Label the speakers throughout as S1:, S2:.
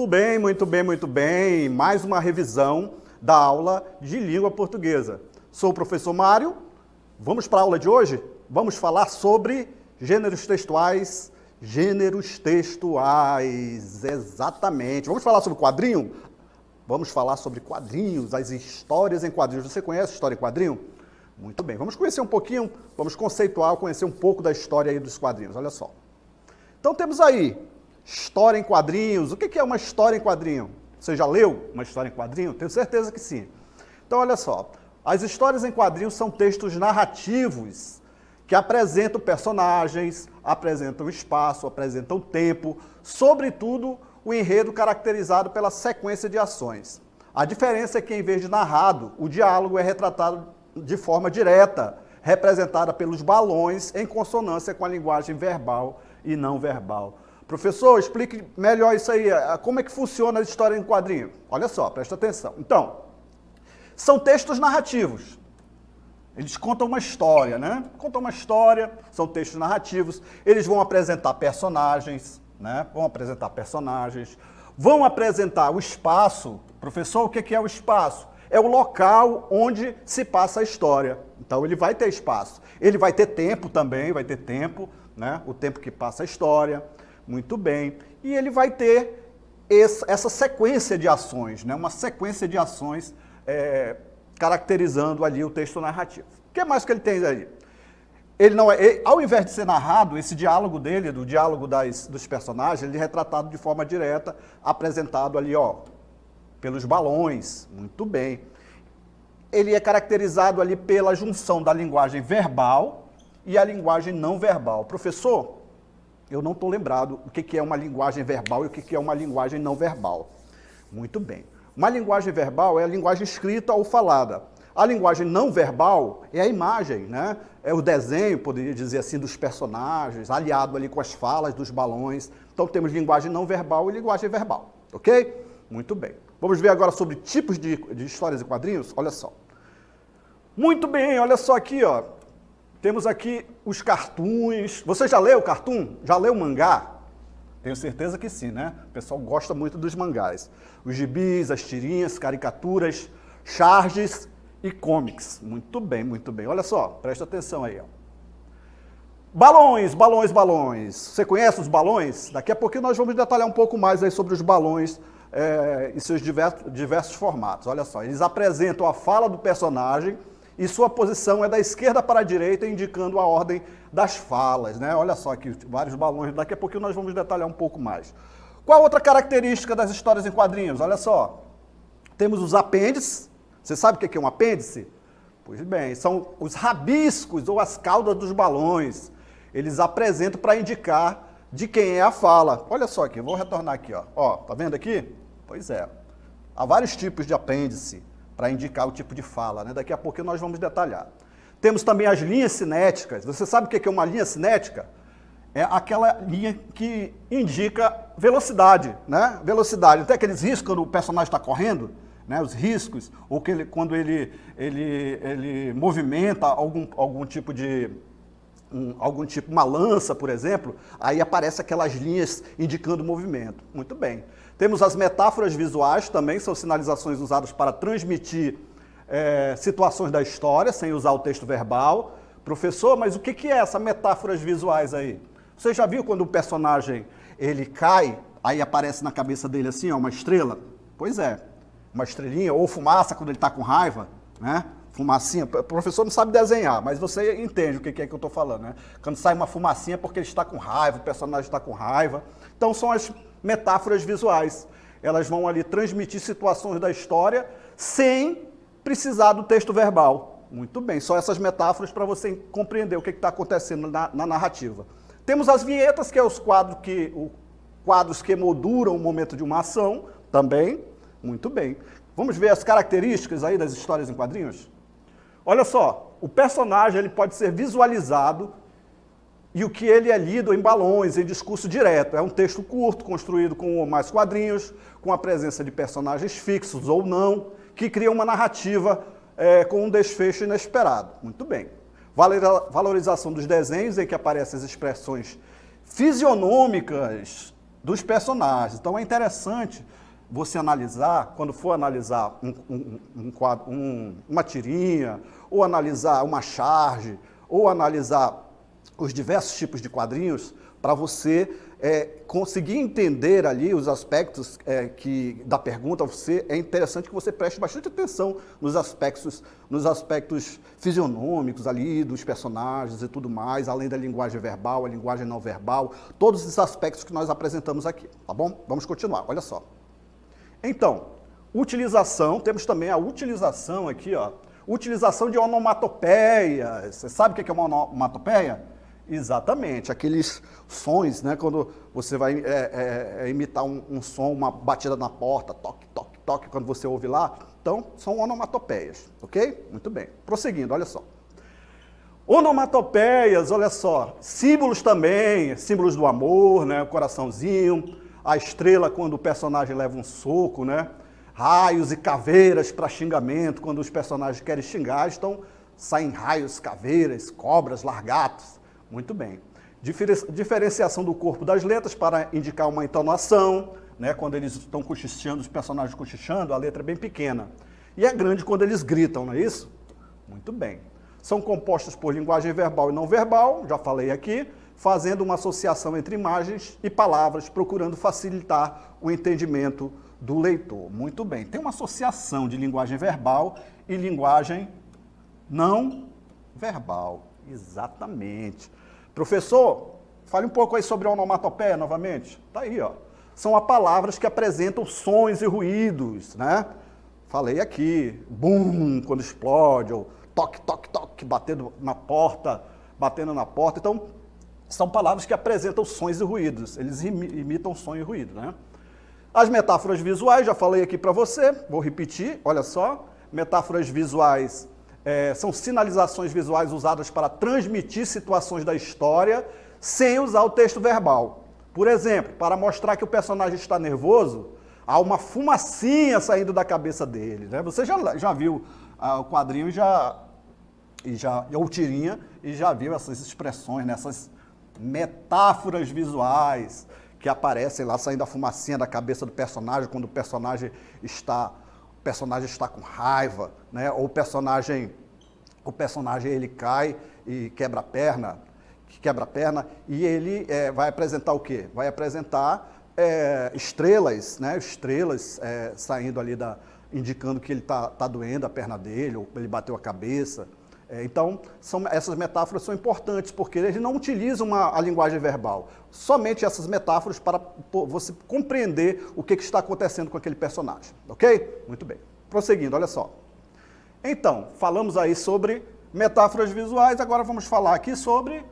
S1: Muito bem, muito bem, muito bem. Mais uma revisão da aula de língua portuguesa. Sou o professor Mário. Vamos para a aula de hoje? Vamos falar sobre gêneros textuais. Gêneros textuais, exatamente. Vamos falar sobre quadrinho? Vamos falar sobre quadrinhos, as histórias em quadrinhos. Você conhece história em quadrinho? Muito bem. Vamos conhecer um pouquinho, vamos conceituar, conhecer um pouco da história aí dos quadrinhos. Olha só. Então temos aí história em quadrinhos. O que é uma história em quadrinho? Você já leu uma história em quadrinho? Tenho certeza que sim. Então olha só. As histórias em quadrinhos são textos narrativos que apresentam personagens, apresentam espaço, apresentam tempo, sobretudo o enredo caracterizado pela sequência de ações. A diferença é que, em vez de narrado, o diálogo é retratado de forma direta, representada pelos balões em consonância com a linguagem verbal e não verbal. Professor, explique melhor isso aí. Como é que funciona a história em quadrinho? Olha só, presta atenção. Então, são textos narrativos. Eles contam uma história, né? Contam uma história, são textos narrativos. Eles vão apresentar personagens, né? Vão apresentar o espaço. Professor, o que é o espaço? É o local onde se passa a história. Então, ele vai ter espaço. Ele vai ter tempo também, vai ter tempo, né? O tempo que passa a história. Muito bem. E ele vai ter essa sequência de ações, né? Uma sequência de ações caracterizando ali o texto narrativo. O que mais que ele tem ali? Ele não é, ao invés de ser narrado, esse diálogo dele, do diálogo dos personagens, ele é retratado de forma direta, apresentado ali, ó, pelos balões. Muito bem. Ele é caracterizado ali pela junção da linguagem verbal e a linguagem não verbal. Professor, eu não estou lembrado o que é uma linguagem verbal e o que é uma linguagem não verbal. Muito bem. Uma linguagem verbal é a linguagem escrita ou falada. A linguagem não verbal é a imagem, né? É o desenho, poderia dizer assim, dos personagens, aliado ali com as falas dos balões. Então temos linguagem não verbal e linguagem verbal, ok? Muito bem. Vamos ver agora sobre tipos de histórias e quadrinhos? Olha só. Muito bem, olha só aqui, ó. Temos aqui os cartoons. Você já leu cartoon? Já leu mangá? Tenho certeza que sim, né? O pessoal gosta muito dos mangás. Os gibis, as tirinhas, caricaturas, charges e comics. Muito bem, muito bem. Olha só, presta atenção aí, ó. Balões, balões, balões. Você conhece os balões? Daqui a pouquinho nós vamos detalhar um pouco mais aí sobre os balões e seus diversos formatos. Olha só, eles apresentam a fala do personagem e sua posição é da esquerda para a direita, indicando a ordem das falas, né? Olha só aqui, vários balões. Daqui a pouquinho nós vamos detalhar um pouco mais. Qual outra característica das histórias em quadrinhos? Olha só, temos os apêndices. Você sabe o que é um apêndice? Pois bem, são os rabiscos ou as caudas dos balões. Eles apresentam para indicar de quem é a fala. Olha só aqui, vou retornar aqui, ó. Ó, tá vendo aqui? Pois é. Há vários tipos de apêndice para indicar o tipo de fala, né? Daqui a pouquinho nós vamos detalhar. Temos também as linhas cinéticas. Você sabe o que é uma linha cinética? É aquela linha que indica velocidade, né? Velocidade. Até aqueles riscos quando o personagem está correndo, né? Os riscos, ou que quando ele movimenta algum tipo de... uma lança, por exemplo, aí aparece aquelas linhas indicando o movimento. Muito bem. Temos as metáforas visuais também, são sinalizações usadas para transmitir situações da história, sem usar o texto verbal. Professor, mas o que é essas metáforas visuais aí? Você já viu quando o personagem ele cai, aí aparece na cabeça dele assim, ó, uma estrela? Pois é, uma estrelinha, ou fumaça quando ele está com raiva, né? Fumacinha, o professor não sabe desenhar, mas você entende o que é que eu estou falando, né? Quando sai uma fumacinha é porque ele está com raiva, o personagem está com raiva. Então são as metáforas visuais. Elas vão ali transmitir situações da história sem precisar do texto verbal. Muito bem, só essas metáforas para você compreender o que está acontecendo na narrativa. Temos as vinhetas, que é os quadros que molduram o momento de uma ação, também. Muito bem. Vamos ver as características aí das histórias em quadrinhos? Olha só, o personagem ele pode ser visualizado e o que ele é lido em balões, em discurso direto. É um texto curto, construído com um ou mais quadrinhos, com a presença de personagens fixos ou não, que cria uma narrativa com um desfecho inesperado. Muito bem. Valorização dos desenhos, em que aparecem as expressões fisionômicas dos personagens. Então é interessante você analisar, quando for analisar uma tirinha, ou analisar uma charge, ou analisar os diversos tipos de quadrinhos, para você conseguir entender ali os aspectos da pergunta, é interessante que você preste bastante atenção nos aspectos fisionômicos ali dos personagens e tudo mais, além da linguagem verbal, a linguagem não verbal, todos os aspectos que nós apresentamos aqui, tá bom? Vamos continuar, olha só. Então, utilização, temos também a utilização aqui, ó, utilização de onomatopeia. Você sabe o que é uma onomatopeia? Exatamente, aqueles sons, né, quando você vai imitar um som, uma batida na porta, toque, toque, toque, quando você ouve lá. Então, são onomatopeias, ok? Muito bem. Prosseguindo, olha só. Onomatopeias, olha só, símbolos também, símbolos do amor, né, o coraçãozinho, a estrela quando o personagem leva um soco, né? Raios e caveiras para xingamento, quando os personagens querem xingar, então saem raios, caveiras, cobras, largatos. Muito bem. Diferenciação do corpo das letras para indicar uma entonação, né? Quando eles estão cochichando, os personagens cochichando, a letra é bem pequena. E é grande quando eles gritam, não é isso? Muito bem. São compostas por linguagem verbal e não verbal, já falei aqui, fazendo uma associação entre imagens e palavras, procurando facilitar o entendimento do leitor. Muito bem, tem uma associação de linguagem verbal e linguagem não verbal. Exatamente. Professor, fale um pouco aí sobre a onomatopeia novamente. Está aí, ó. São as palavras que apresentam sons e ruídos, né? Falei aqui, bum, quando explode, ou toque, toque, toque, batendo na porta. Então, são palavras que apresentam sons e ruídos. Eles imitam som e ruído, né? As metáforas visuais, já falei aqui para você, vou repetir, olha só. Metáforas visuais são sinalizações visuais usadas para transmitir situações da história sem usar o texto verbal. Por exemplo, para mostrar que o personagem está nervoso, há uma fumacinha saindo da cabeça dele, né? Você já viu o quadrinho ou tirinha e já viu essas expressões, nessas metáforas visuais que aparecem lá saindo a fumacinha da cabeça do personagem quando o personagem está com raiva, né? Ou o personagem ele cai e quebra a perna e ele vai apresentar o quê? Vai apresentar estrelas, né? Estrelas saindo ali indicando que ele está doendo a perna dele ou ele bateu a cabeça. Então, essas metáforas são importantes, porque eles não utilizam a linguagem verbal. Somente essas metáforas para você compreender o que está acontecendo com aquele personagem. Ok? Muito bem. Prosseguindo, olha só. Então, falamos aí sobre metáforas visuais, agora vamos falar aqui sobre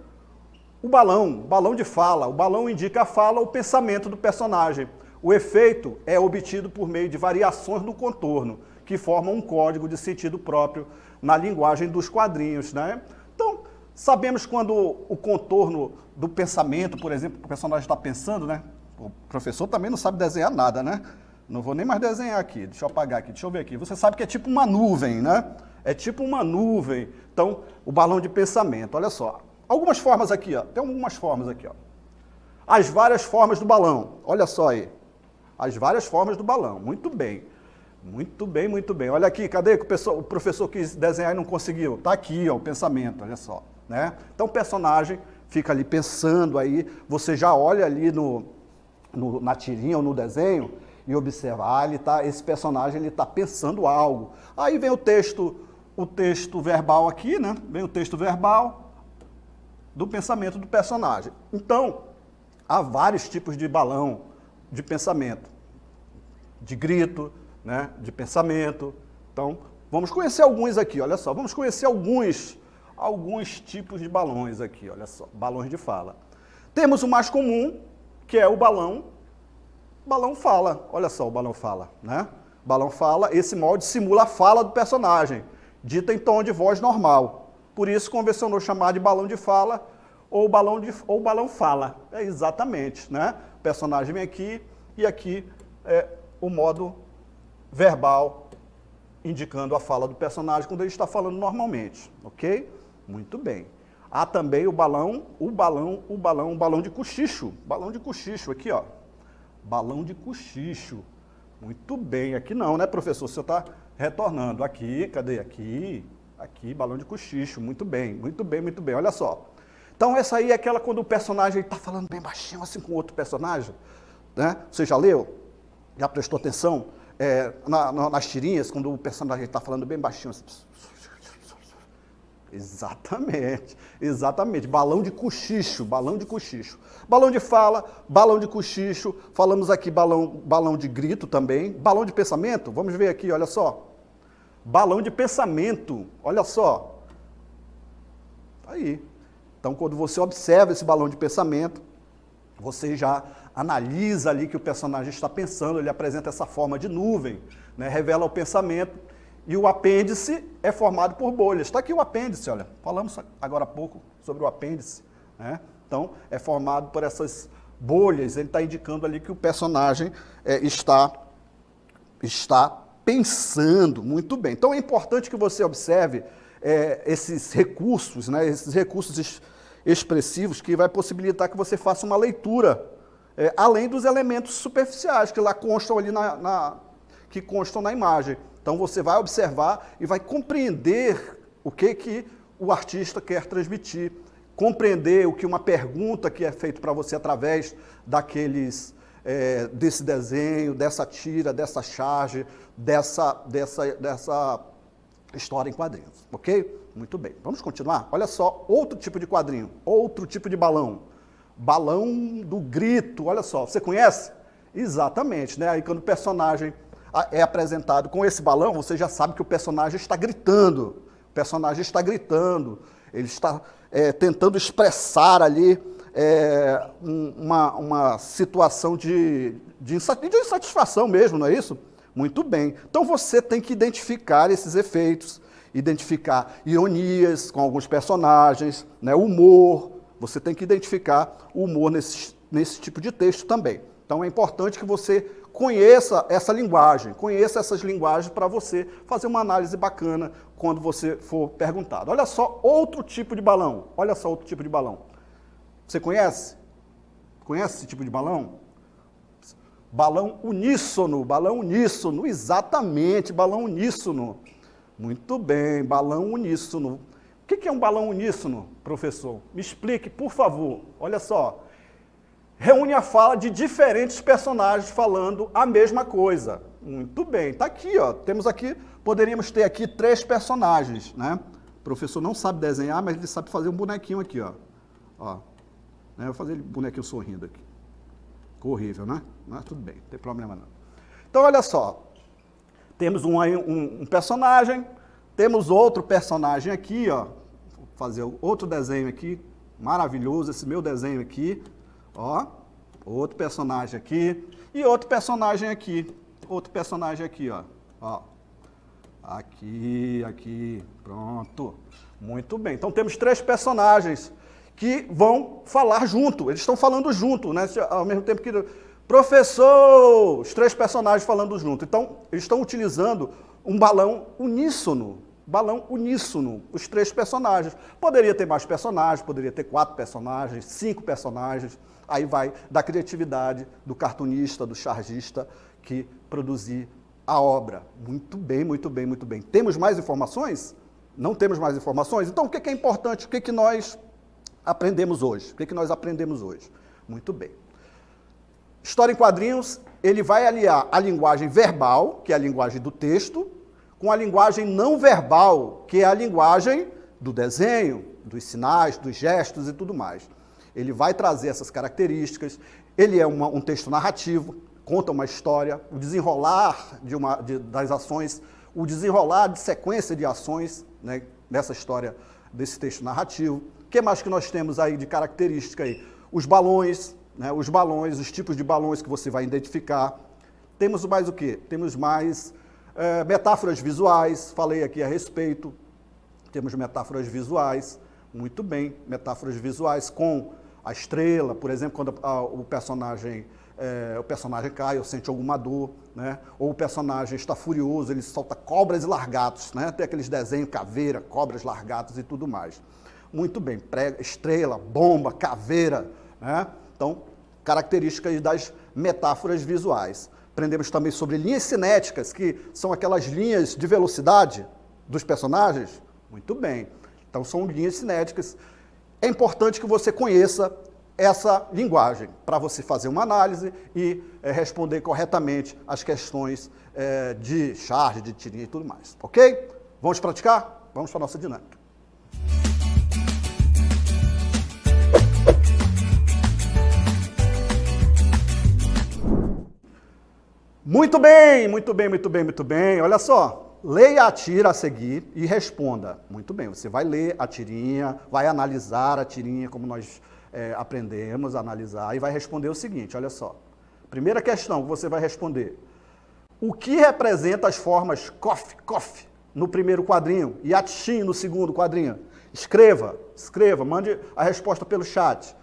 S1: o balão de fala. O balão indica a fala, o pensamento do personagem. O efeito é obtido por meio de variações no contorno, que formam um código de sentido próprio na linguagem dos quadrinhos, né? Então, sabemos quando o contorno do pensamento, por exemplo, o personagem está pensando, né? O professor também não sabe desenhar nada, né? Não vou nem mais desenhar aqui, deixa eu apagar aqui, deixa eu ver aqui. Você sabe que é tipo uma nuvem, né? É tipo uma nuvem. Então, o balão de pensamento, olha só. Algumas formas aqui, ó. Tem algumas formas aqui, ó. As várias formas do balão, olha só aí. As várias formas do balão, muito bem. Muito bem, muito bem. Olha aqui, cadê que o professor quis desenhar e não conseguiu? Está aqui, ó, o pensamento, olha só. Né? Então o personagem fica ali pensando aí, você já olha ali na tirinha ou no desenho e observa, esse personagem está pensando algo. Aí vem o texto verbal aqui, né? Vem o texto verbal do pensamento do personagem. Então, há vários tipos de balão de pensamento, de grito, né, de pensamento. Então, vamos conhecer alguns aqui, olha só. Vamos conhecer alguns tipos de balões aqui, olha só. Balões de fala. Temos o mais comum, que é o balão fala. Olha só o balão fala, né? Balão fala, esse molde simula a fala do personagem, dita em tom de voz normal. Por isso, convencionou chamar de balão de fala ou balão fala. É exatamente, né? O personagem vem aqui e aqui é o modo verbal, indicando a fala do personagem quando ele está falando normalmente, ok? Muito bem. Há também o balão de cochicho aqui, ó. balão de cochicho. Muito bem, aqui não, né, professor? O senhor está retornando. Aqui, cadê? Aqui, balão de cochicho. Muito bem, muito bem, muito bem. Olha só. Então, essa aí é aquela quando o personagem está falando bem baixinho, assim com outro personagem. Né? Você já leu? Já prestou atenção? Nas tirinhas, quando o personagem está falando bem baixinho. Assim. Exatamente, exatamente. Balão de cochicho, balão de cochicho. Balão de fala, balão de cochicho. Falamos aqui balão de grito também. Balão de pensamento, vamos ver aqui, olha só. Balão de pensamento, olha só. Aí. Então, quando você observa esse balão de pensamento, você já analisa ali que o personagem está pensando, ele apresenta essa forma de nuvem, né? Revela o pensamento, e o apêndice é formado por bolhas. Está aqui o apêndice, olha, falamos agora há pouco sobre o apêndice, né? Então, é formado por essas bolhas, ele está indicando ali que o personagem está pensando muito bem. Então, é importante que você observe esses recursos, né, esses recursos expressivos que vai possibilitar que você faça uma leitura, além dos elementos superficiais que lá constam ali que constam na imagem. Então você vai observar e vai compreender o que o artista quer transmitir, compreender o que uma pergunta que é feita para você através desse desenho, dessa tira, dessa charge, dessa história em quadrinhos, ok? Muito bem, vamos continuar? Olha só, outro tipo de quadrinho, outro tipo de balão. Balão do grito, olha só, você conhece? Exatamente, né? Aí quando o personagem é apresentado com esse balão, você já sabe que o personagem está gritando. O personagem está gritando, ele está tentando expressar ali uma situação de insatisfação mesmo, não é isso? Muito bem. Então você tem que identificar esses efeitos, identificar ironias com alguns personagens, né, humor. Você tem que identificar o humor nesse tipo de texto também. Então é importante que você conheça essa linguagem, conheça essas linguagens para você fazer uma análise bacana quando você for perguntado. Olha só outro tipo de balão. Olha só outro tipo de balão. Você conhece? Conhece esse tipo de balão? Balão uníssono, exatamente, balão uníssono. Muito bem, balão uníssono. O que é um balão uníssono, professor? Me explique, por favor. Olha só, reúne a fala de diferentes personagens falando a mesma coisa. Muito bem, está aqui, ó. Poderíamos ter aqui 3 personagens, né? O professor não sabe desenhar, mas ele sabe fazer um bonequinho aqui, ó. Né? Vou fazer ele bonequinho sorrindo aqui. Ficou horrível, né? Mas tudo bem, não tem problema não. Então, olha só. Temos um personagem, temos outro personagem aqui, ó. Vou fazer outro desenho aqui, maravilhoso, esse meu desenho aqui, ó. Outro personagem aqui e outro personagem aqui. Outro personagem aqui, ó. Aqui, pronto. Muito bem, então temos 3 personagens que vão falar junto, eles estão falando junto, né? Ao mesmo tempo que... Professor! Os 3 personagens falando junto. Então, eles estão utilizando um balão uníssono, os 3 personagens. Poderia ter mais personagens, poderia ter 4 personagens, 5 personagens, aí vai da criatividade do cartunista, do chargista que produzir a obra. Muito bem, muito bem, muito bem. Temos mais informações? Não temos mais informações? Então, o que é importante? O que nós aprendemos hoje? O que nós aprendemos hoje? Muito bem. História em quadrinhos, ele vai aliar a linguagem verbal, que é a linguagem do texto, com a linguagem não verbal, que é a linguagem do desenho, dos sinais, dos gestos e tudo mais. Ele vai trazer essas características, ele é um texto narrativo, conta uma história, o desenrolar das ações, o desenrolar de sequência de ações, né, nessa história desse texto narrativo. O que mais que nós temos aí de característica aí? Os balões, né, os tipos de balões que você vai identificar. Temos mais o quê? Temos mais metáforas visuais, falei aqui a respeito. Temos metáforas visuais, muito bem, metáforas visuais com a estrela, por exemplo, quando o personagem cai ou sente alguma dor, né? Ou o personagem está furioso, ele solta cobras e largatos, né? Tem aqueles desenhos, caveira, cobras, largatos e tudo mais. Muito bem, estrela, bomba, caveira, né? Então, características das metáforas visuais. Aprendemos também sobre linhas cinéticas, que são aquelas linhas de velocidade dos personagens. Muito bem. Então, são linhas cinéticas. É importante que você conheça essa linguagem para você fazer uma análise e responder corretamente as questões de charge, de tirinha e tudo mais. Ok? Vamos praticar? Vamos para a nossa dinâmica. Muito bem, muito bem, muito bem, muito bem. Olha só, leia a tira a seguir e responda. Muito bem, você vai ler a tirinha, vai analisar a tirinha como nós aprendemos a analisar e vai responder o seguinte, olha só. Primeira questão que você vai responder. O que representa as formas cof, cof no primeiro quadrinho e atim no segundo quadrinho? Escreva, mande a resposta pelo chat.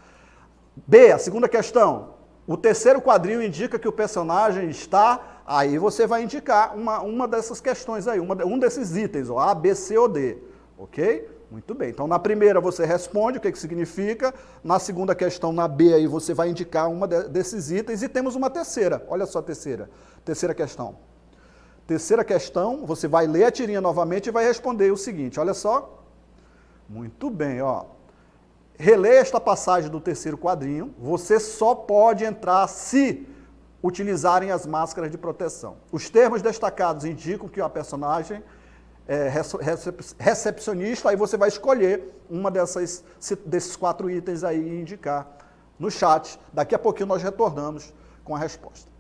S1: B, a segunda questão. O terceiro quadrinho indica que o personagem está... Aí você vai indicar uma dessas questões aí, um desses itens, ó, A, B, C ou D. Ok? Muito bem. Então, na primeira você responde o que significa. Na segunda questão, na B, aí você vai indicar uma desses itens. E temos uma terceira. Olha só a terceira. Terceira questão. Terceira questão, você vai ler a tirinha novamente e vai responder o seguinte. Olha só. Muito bem, ó. Releia esta passagem do terceiro quadrinho. Você só pode entrar se utilizarem as máscaras de proteção. Os termos destacados indicam que a personagem é recepcionista, aí você vai escolher uma desses 4 itens aí e indicar no chat. Daqui a pouquinho nós retornamos com a resposta.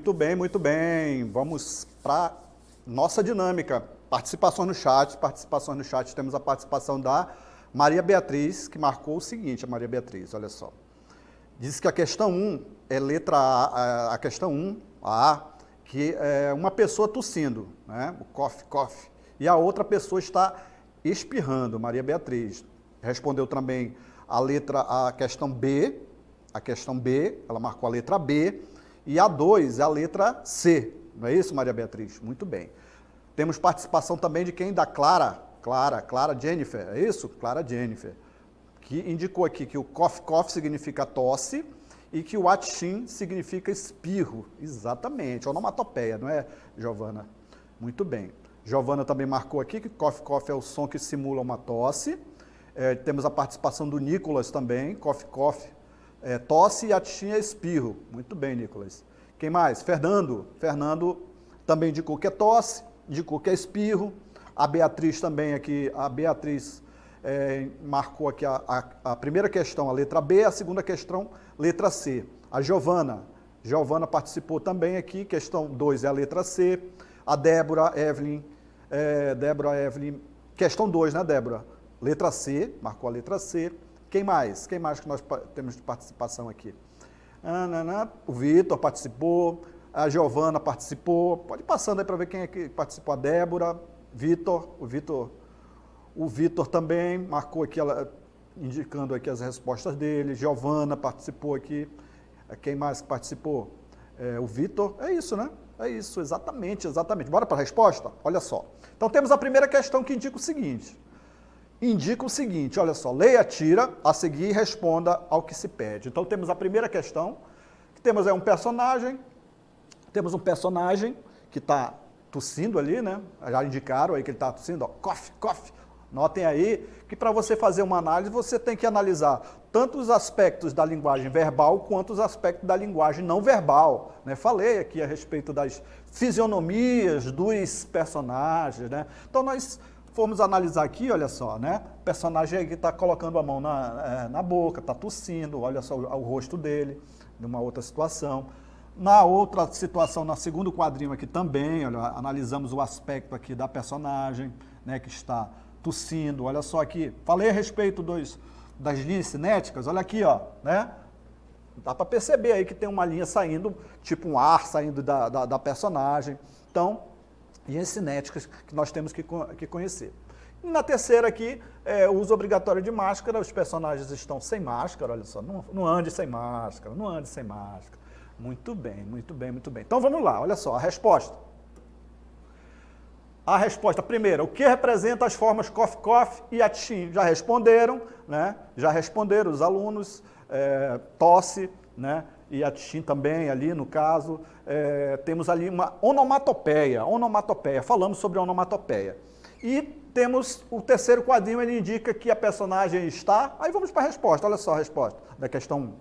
S1: Muito bem, muito bem. Vamos para nossa dinâmica. Participação no chat. Temos a participação da Maria Beatriz, que marcou o seguinte, a Maria Beatriz, olha só. Diz que a questão 1 é letra A, a questão 1, a, que é uma pessoa tossindo, né? O cough. E a outra pessoa está espirrando, Maria Beatriz. Respondeu também a questão B, ela marcou a letra B, e a 2 é a letra C, não é isso, Maria Beatriz? Muito bem. Temos participação também de quem? Da Clara Jennifer, é isso? Clara Jennifer, que indicou aqui que o cough significa tosse e que o atchim significa espirro. Exatamente, onomatopeia, não é, Giovana? Muito bem. Giovana também marcou aqui que cough é o som que simula uma tosse. Temos a participação do Nicolas também, cough, tosse e atchim é espirro. Muito bem, Nicolas. Quem mais? Fernando também indicou que é tosse, indicou que é espirro. A Beatriz também aqui, marcou aqui a primeira questão, a letra B, a segunda questão, letra C. A Giovana participou também aqui, questão 2 é a letra C. A Débora Evelyn, questão 2, né, Débora? Letra C, marcou a letra C. Quem mais? Quem mais que nós temos de participação aqui? O Vitor participou, a Giovana participou. Pode ir passando aí para ver quem é que participou. A Débora, o Vitor também marcou aqui, indicando aqui as respostas dele. Giovana participou aqui. Quem mais participou? O Vitor. É isso, né? É isso, exatamente. Bora para a resposta? Olha só. Então temos a primeira questão que indica o seguinte. Olha só, leia a tira, a seguir responda ao que se pede. Então temos a primeira questão, que temos um personagem que está tossindo ali, né? Já indicaram aí que ele está tossindo, ó, cough. Notem aí que para você fazer uma análise, você tem que analisar tanto os aspectos da linguagem verbal quanto os aspectos da linguagem não verbal, né? Falei aqui a respeito das fisionomias dos personagens, né? Então nós fomos analisar aqui, olha só, né? O personagem aí que está colocando a mão na boca, está tossindo, olha só o rosto dele, numa outra situação. Na outra situação, no segundo quadrinho aqui também, olha, analisamos o aspecto aqui da personagem, né, que está tossindo. Olha só aqui, falei a respeito das linhas cinéticas, olha aqui, ó, né? Dá para perceber aí que tem uma linha saindo, tipo um ar saindo da personagem. Então, linhas cinéticas que nós temos que conhecer. E na terceira aqui, o uso obrigatório de máscara, os personagens estão sem máscara, olha só, não ande sem máscara. Muito bem. Então vamos lá, olha só, a resposta. A resposta primeira, o que representa as formas cough e atchim? Já responderam, né? Os alunos, tosse, né? E atchim também ali no caso. Temos ali uma onomatopeia, falamos sobre onomatopeia. E temos o terceiro quadrinho, ele indica que a personagem está... Aí vamos para a resposta, olha só a resposta da questão 1.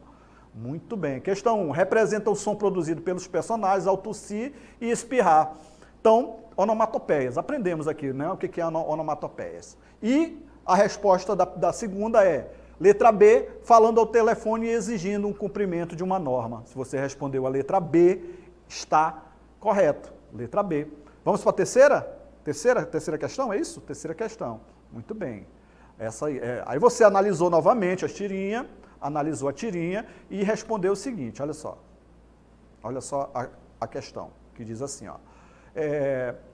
S1: Muito bem. Questão 1. Representa o som produzido pelos personagens ao tossir e espirrar. Então, onomatopeias. Aprendemos aqui, né, o que é onomatopeias. E a resposta da segunda é, letra B, falando ao telefone e exigindo um cumprimento de uma norma. Se você respondeu a letra B, está correto. Letra B. Vamos para a terceira? Terceira questão, é isso? Terceira questão. Muito bem. Essa aí você analisou novamente analisou a tirinha e respondeu o seguinte, olha só a questão, que diz assim, ó,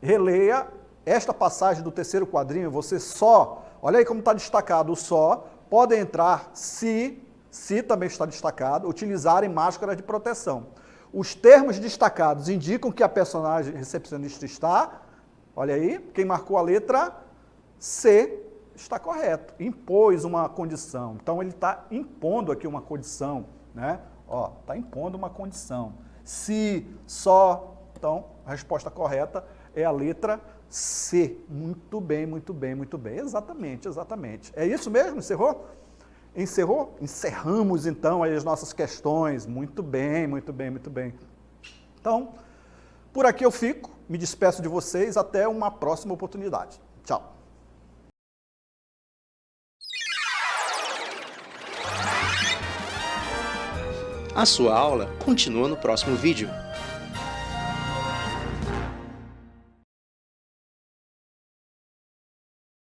S1: releia esta passagem do terceiro quadrinho, você só, olha aí como está destacado, o só, pode entrar se também está destacado, utilizarem máscaras de proteção. Os termos destacados indicam que a personagem recepcionista está, olha aí, quem marcou a letra C, está correto, impôs uma condição. Então, ele está impondo aqui uma condição, né? Ó, está impondo uma condição. Se, só, então, a resposta correta é a letra C. Muito bem. Exatamente. É isso mesmo? Encerrou? Encerramos, então, aí as nossas questões. Muito bem. Então, por aqui eu fico, me despeço de vocês, até uma próxima oportunidade. Tchau.
S2: A sua aula continua no próximo vídeo.